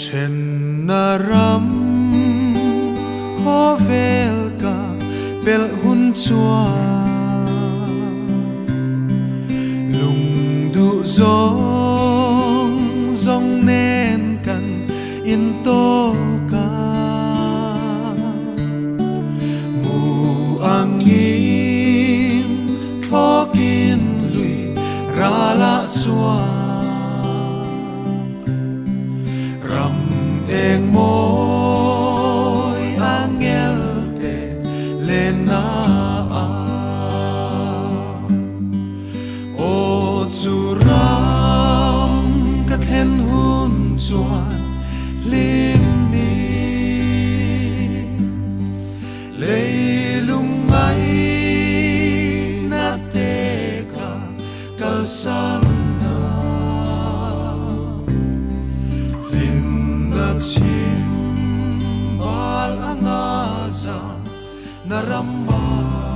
Chen naram kho vel ka bel hun chua lung du zong zong nen kan in to ka mu angin kho kin lui ra la chua ram eng moi angel te lena a o chu ram ka then hun chuan lim mi leilung mai na te ka kal san chim bal anga za naramba